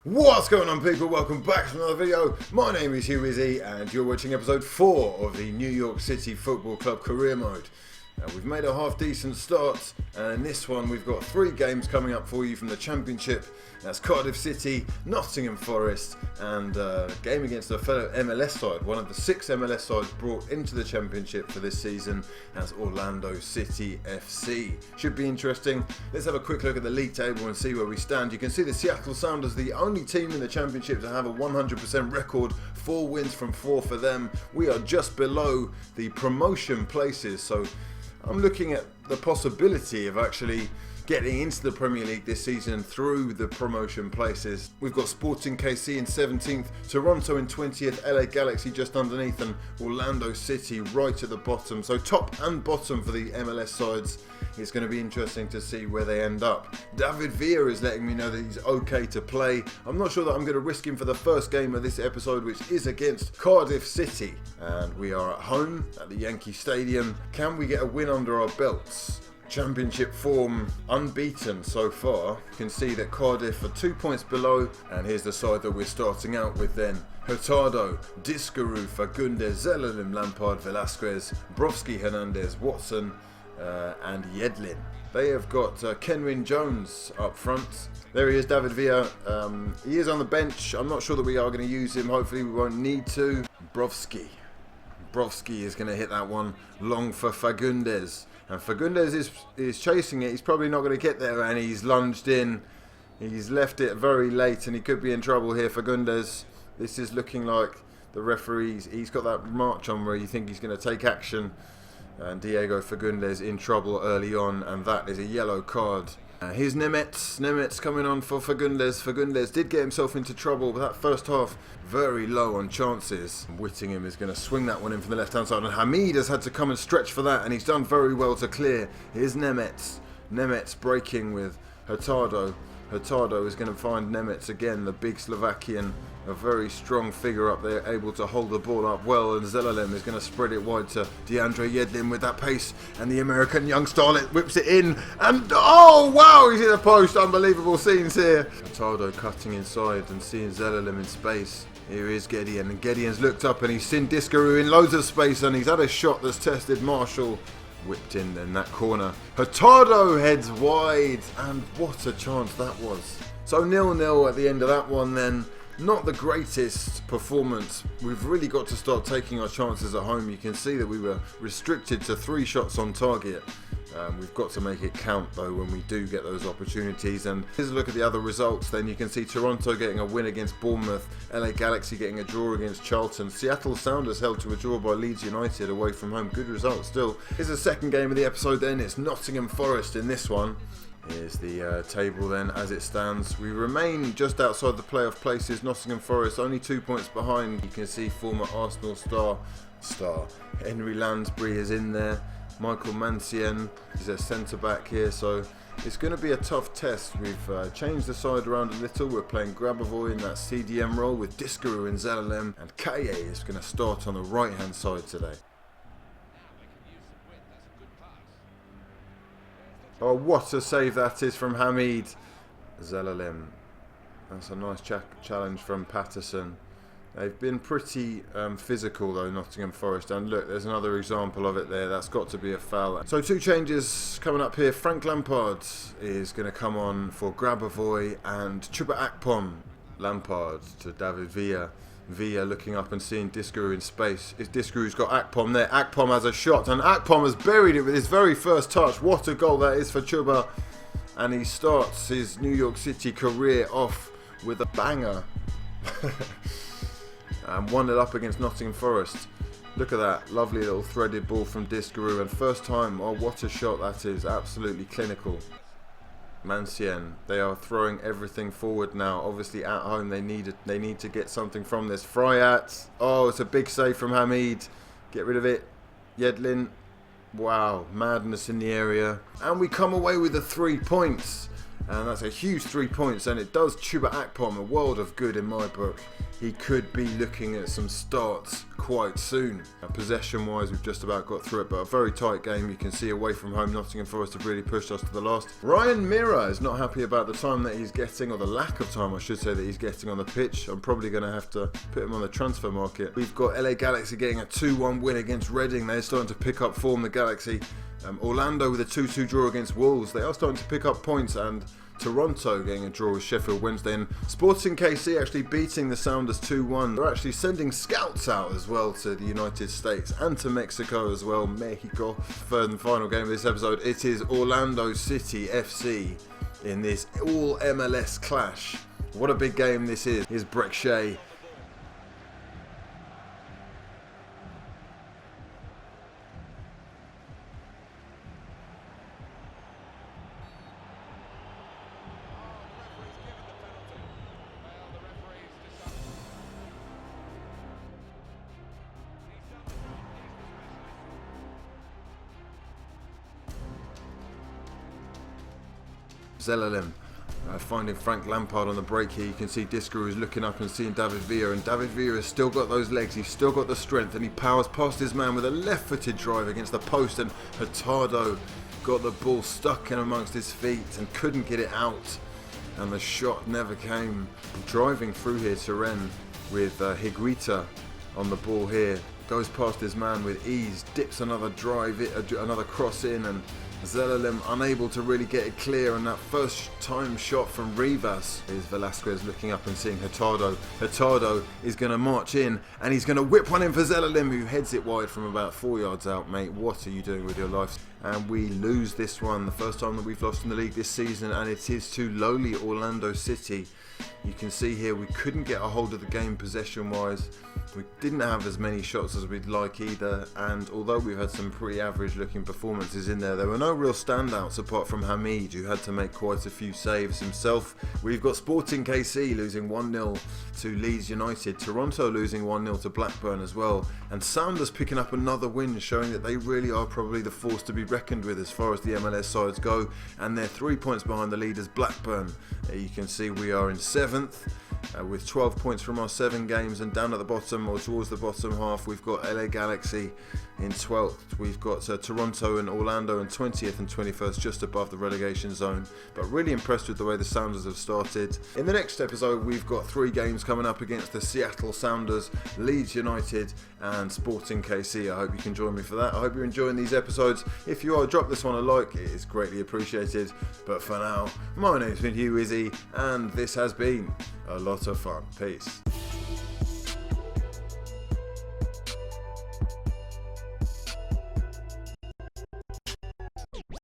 What's going on, people? Welcome back to another video. My name is hughwizzy and you're watching episode 4 of the New York City Football Club career mode. We've made a half decent start, and in this one we've got 3 games coming up for you from the Championship. That's Cardiff City, Nottingham Forest, and a game against a fellow MLS side, one of the 6 MLS sides brought into the Championship for this season. That's Orlando City FC. Should be interesting. Let's have a quick look at the league table and see where we stand. You can see the Seattle Sounders, the only team in the Championship to have a 100% record, 4 wins from 4 for them. We are just below the promotion places, so I'm looking at the possibility of actually getting into the Premier League this season through the promotion places. We've got Sporting KC in 17th, Toronto in 20th, LA Galaxy just underneath, and Orlando City right at the bottom. So top and bottom for the MLS sides. It's going to be interesting to see where they end up. David Villa is letting me know that he's okay to play. I'm not sure that I'm going to risk him for the first game of this episode, which is against Cardiff City. And we are at home at the Yankee Stadium. Can we get a win under our belts? Championship form unbeaten so far. You can see that Cardiff are 2 points below, and here's the side that we're starting out with then. Hurtado, Discaru, Fagundes, Zelalem, Lampard, Velasquez, Brovsky, Hernandez, Watson, and Yedlin. They have got Kenwyn Jones up front. There he is, David Villa. He is on the bench. I'm not sure that we are going to use him. Hopefully we won't need to. Brovsky is going to hit that one long for Fagundes. And Fagundes is chasing it. He's probably not going to get there, and he's lunged in. He's left it very late, and he could be in trouble here, Fagundes. This is looking like the referees. He's got that march on where you think he's going to take action. And Diego Fagundes in trouble early on, and that is a yellow card. Here's Nemetz coming on for Fagundes. Fagundes did get himself into trouble, but that first half very low on chances. Whittingham is going to swing that one in from the left hand side, and Hamid has had to come and stretch for that, and he's done very well to clear. Here's Nemetz breaking with Hurtado. Hurtado is going to find Nemetz again, the big Slovakian, a very strong figure up there, able to hold the ball up well, and Zelalem is going to spread it wide to DeAndre Yedlin with that pace, and the American young starlet whips it in, and oh wow, he's in the post. Unbelievable scenes here. Hurtado cutting inside and seeing Zelalem in space. Here is Gideon, and Gideon's looked up and he's seen Discaru in loads of space, and he's had a shot that's tested Marshall. Whipped in that corner. Hurtado heads wide, and what a chance that was. So 0-0 at the end of that one then. Not the greatest performance. We've really got to start taking our chances at home. You can see that we were restricted to 3 shots on target. We've got to make it count though when we do get those opportunities. And here's a look at the other results then. You can see Toronto getting a win against Bournemouth, LA Galaxy getting a draw against Charlton, Seattle Sounders held to a draw by Leeds United away from home. Good result still. Here's the second game of the episode then. It's Nottingham Forest in this one. Here's the table then as it stands. We remain just outside the playoff places. Nottingham Forest only 2 points behind. You can see former Arsenal star Henry Lansbury is in there. Michael Mancien is a centre back here, so it's going to be a tough test. We've changed the side around a little. We're playing Grabavoy in that CDM role with Discaru and Zelalem, and Kaye is going to start on the right hand side today. Oh, what a save that is from Hamid. Zelalem. That's a nice challenge from Patterson. They've been pretty physical though, Nottingham Forest, and look, there's another example of it there. That's got to be a foul. So 2 changes coming up here. Frank Lampard is going to come on for Grabavoy and Chuba Akpom. Lampard to David Villa. Villa looking up and seeing Discaru in space. Discaru's got Akpom there. Akpom has a shot, and Akpom has buried it with his very first touch. What a goal that is for Chuba. And he starts his New York City career off with a banger. And 1-0 up against Nottingham Forest. Look at that, lovely little threaded ball from Discaru, and first time, oh what a shot that is, absolutely clinical. Mancien, they are throwing everything forward now. Obviously at home they need to get something from this. Fryat, oh it's a big save from Hamid, get rid of it. Yedlin, wow, madness in the area. And we come away with the 3 points. And that's a huge 3 points, and it does Chuba Akpom a world of good in my book. He could be looking at some starts quite soon. Possession-wise, we've just about got through it, but a very tight game. You can see away from home, Nottingham Forest have really pushed us to the last. Ryan Mira is not happy about the time that he's getting, or the lack of time, I should say, that he's getting on the pitch. I'm probably going to have to put him on the transfer market. We've got LA Galaxy getting a 2-1 win against Reading. They're starting to pick up form, the Galaxy. Orlando with a 2-2 draw against Wolves. They are starting to pick up points, and Toronto getting a draw with Sheffield Wednesday, and Sporting KC actually beating the Sounders 2-1. They're actually sending scouts out as well to the United States and to Mexico as well. Mexico. Third and final game of this episode. It is Orlando City FC in this all MLS clash. What a big game this is. Here's Breck Shea. Zelalim finding Frank Lampard on the break here. You can see Disco is looking up and seeing David Villa, and David Villa has still got those legs, he's still got the strength, and he powers past his man with a left-footed drive against the post, and Hurtado got the ball stuck in amongst his feet and couldn't get it out, and the shot never came. Driving through here, Turen with Higuita on the ball here, goes past his man with ease, dips another drive, another cross in, and Zelalim unable to really get it clear, and that first time shot from Rivas is Velasquez looking up and seeing Hurtado. Hurtado is going to march in, and he's going to whip one in for Zelalim, who heads it wide from about 4 yards out. Mate, what are you doing with your life? And we lose this one, the first time that we've lost in the league this season, and it is to lowly Orlando City. You can see here we couldn't get a hold of the game possession wise. We didn't have as many shots as we'd like either, and although we've had some pretty average looking performances in there, there were no real standouts apart from Hamid, who had to make quite a few saves himself. We've got Sporting KC losing 1-0 to Leeds United, Toronto losing 1-0 to Blackburn as well, and Sounders picking up another win, showing that they really are probably the force to be reckoned with as far as the MLS sides go, and they're 3 points behind the leaders Blackburn. You can see we are in 7th. With 12 points from our 7 games, and down at the bottom, or towards the bottom half, we've got LA Galaxy in 12th. We've got Toronto and Orlando in 20th and 21st, just above the relegation zone. But really impressed with the way the Sounders have started. In the next episode, we've got 3 games coming up against the Seattle Sounders, Leeds United and Sporting KC. I hope you can join me for that. I hope you're enjoying these episodes. If you are, drop this one a like, it is greatly appreciated. But for now, my name's been hughwizzy, and this has been a lot of fun. Peace.